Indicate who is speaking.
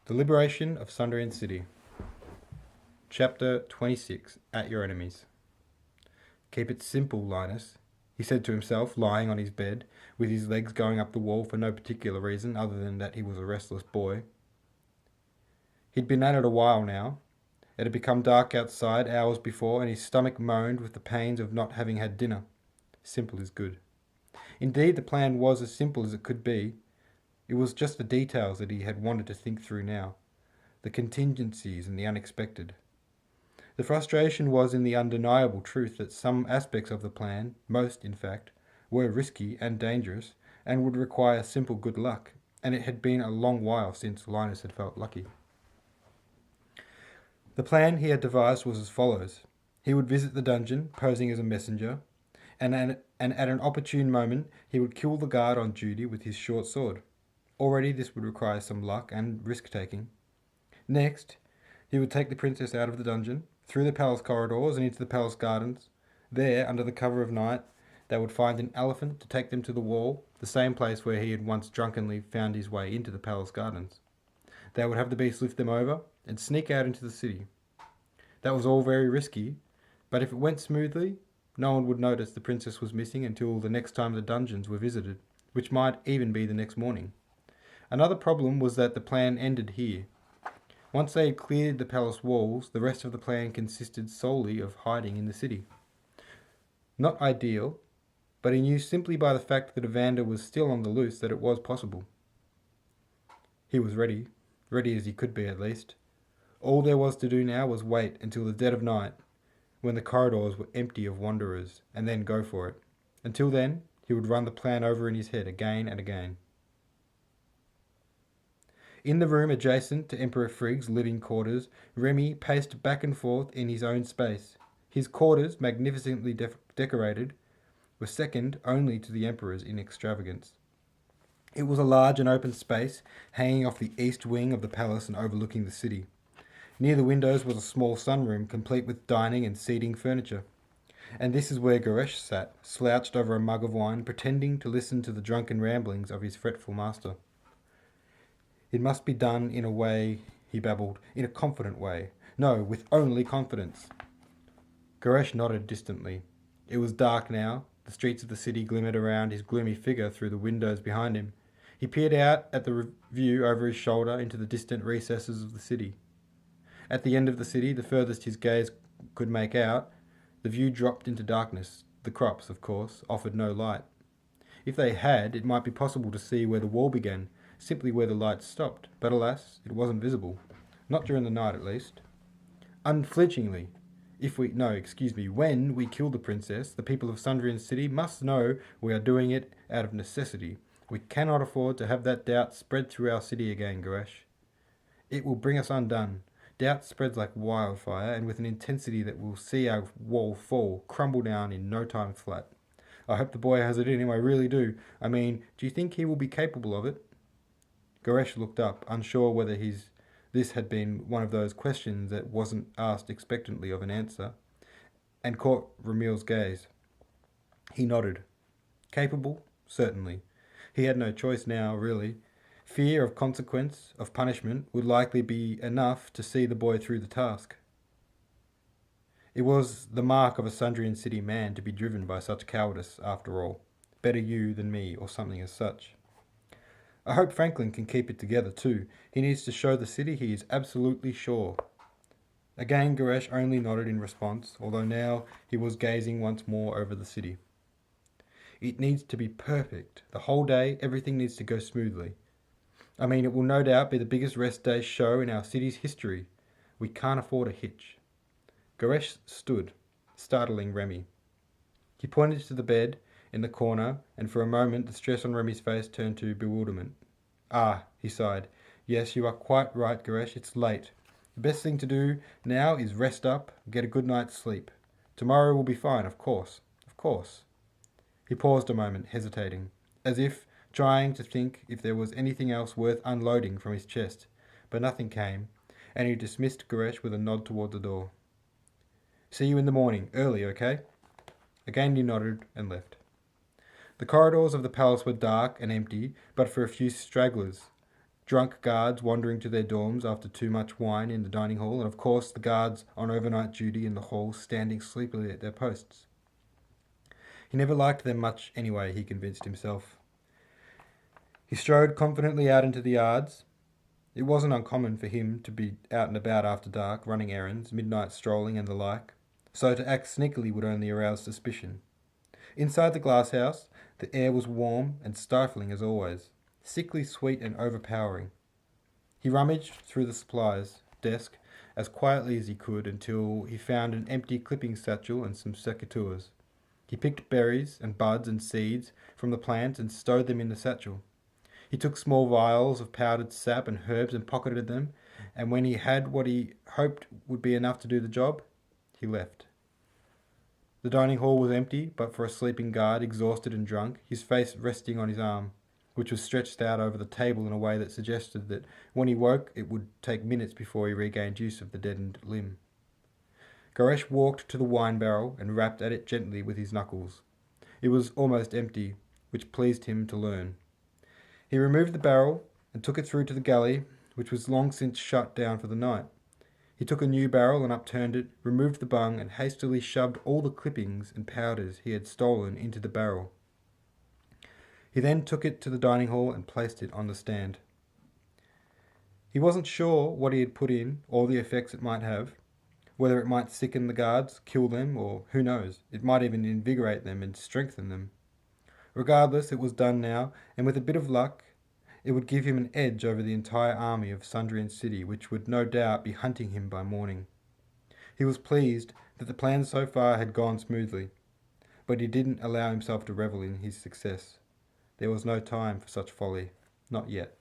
Speaker 1: The Liberation of Sundrian City. Chapter 26. At Your Enemies. Keep it simple, Linus, he said to himself, lying on his bed, with his legs going up the wall for no particular reason other than that he was a restless boy. He'd been at it a while now. It had become dark outside hours before, and his stomach moaned with the pains of not having had dinner. Simple is good. Indeed, the plan was as simple as it could be. It was just the details that he had wanted to think through now, the contingencies and the unexpected. The frustration was in the undeniable truth that some aspects of the plan, most in fact, were risky and dangerous and would require simple good luck, and it had been a long while since Linus had felt lucky. The plan he had devised was as follows. He would visit the dungeon, posing as a messenger, and at an opportune moment he would kill the guard on duty with his short sword. Already this would require some luck and risk-taking. Next, he would take the princess out of the dungeon, through the palace corridors and into the palace gardens. There, under the cover of night, they would find an elephant to take them to the wall, the same place where he had once drunkenly found his way into the palace gardens. They would have the beast lift them over and sneak out into the city. That was all very risky, but if it went smoothly, no one would notice the princess was missing until the next time the dungeons were visited, which might even be the next morning. Another problem was that the plan ended here. Once they had cleared the palace walls, the rest of the plan consisted solely of hiding in the city. Not ideal, but he knew simply by the fact that Evander was still on the loose that it was possible. He was ready as he could be at least. All there was to do now was wait until the dead of night, when the corridors were empty of wanderers, and then go for it. Until then, he would run the plan over in his head again and again. In the room adjacent to Emperor Frigg's living quarters, Remy paced back and forth in his own space. His quarters, magnificently decorated, were second only to the Emperor's in extravagance. It was a large and open space, hanging off the east wing of the palace and overlooking the city. Near the windows was a small sunroom, complete with dining and seating furniture. And this is where Goresh sat, slouched over a mug of wine, pretending to listen to the drunken ramblings of his fretful master. It must be done in a way, he babbled, in a confident way. No, with only confidence. Goresh nodded distantly. It was dark now. The streets of the city glimmered around his gloomy figure through the windows behind him. He peered out at the view over his shoulder into the distant recesses of the city. At the end of the city, the furthest his gaze could make out, the view dropped into darkness. The crops, of course, offered no light. If they had, it might be possible to see where the wall began, simply where the light stopped, but alas, it wasn't visible. Not during the night, at least. Unflinchingly, when we kill the princess, the people of Sundrian City must know we are doing it out of necessity. We cannot afford to have that doubt spread through our city again, Goresh. It will bring us undone. Doubt spreads like wildfire, and with an intensity that will see our wall fall, crumble down in no time flat. I hope the boy has it in him, I really do. I mean, do you think he will be capable of it? Goresh looked up, unsure whether this had been one of those questions that wasn't asked expectantly of an answer, and caught Ramil's gaze. He nodded. Capable? Certainly. He had no choice now, really. Fear of consequence, of punishment, would likely be enough to see the boy through the task. It was the mark of a Sundrian City man to be driven by such cowardice, after all. Better you than me, or something as such. I hope Franklin can keep it together too. He needs to show the city he is absolutely sure. Again Goresh only nodded in response, although now he was gazing once more over the city. It needs to be perfect. The whole day, everything needs to go smoothly. I mean, it will no doubt be the biggest rest day show in our city's history. We can't afford a hitch. Goresh stood, startling Remy. He pointed to the bed in the corner, and for a moment the stress on Remy's face turned to bewilderment. Ah, he sighed. Yes, you are quite right, Goresh. It's late. The best thing to do now is rest up, get a good night's sleep. Tomorrow will be fine, of course. Of course. He paused a moment, hesitating, as if trying to think if there was anything else worth unloading from his chest, but nothing came, and he dismissed Goresh with a nod toward the door. See you in the morning, early, okay? Again he nodded and left. The corridors of the palace were dark and empty, but for a few stragglers, drunk guards wandering to their dorms after too much wine in the dining hall, and of course the guards on overnight duty in the hall standing sleepily at their posts. He never liked them much anyway, he convinced himself. He strode confidently out into the yards. It wasn't uncommon for him to be out and about after dark, running errands, midnight strolling and the like, so to act sneakily would only arouse suspicion. Inside the glass house, the air was warm and stifling as always, sickly sweet and overpowering. He rummaged through the supplies desk as quietly as he could until he found an empty clipping satchel and some secateurs. He picked berries and buds and seeds from the plants and stowed them in the satchel. He took small vials of powdered sap and herbs and pocketed them, and when he had what he hoped would be enough to do the job, he left. The dining hall was empty, but for a sleeping guard, exhausted and drunk, his face resting on his arm, which was stretched out over the table in a way that suggested that when he woke it would take minutes before he regained use of the deadened limb. Goresh walked to the wine barrel and rapped at it gently with his knuckles. It was almost empty, which pleased him to learn. He removed the barrel and took it through to the galley, which was long since shut down for the night. He took a new barrel and upturned it, removed the bung, and hastily shoved all the clippings and powders he had stolen into the barrel. He then took it to the dining hall and placed it on the stand. He wasn't sure what he had put in or the effects it might have, whether it might sicken the guards, kill them, or who knows, it might even invigorate them and strengthen them. Regardless, it was done now, and with a bit of luck, it would give him an edge over the entire army of Sundrian City, which would no doubt be hunting him by morning. He was pleased that the plan so far had gone smoothly, but he didn't allow himself to revel in his success. There was no time for such folly, not yet.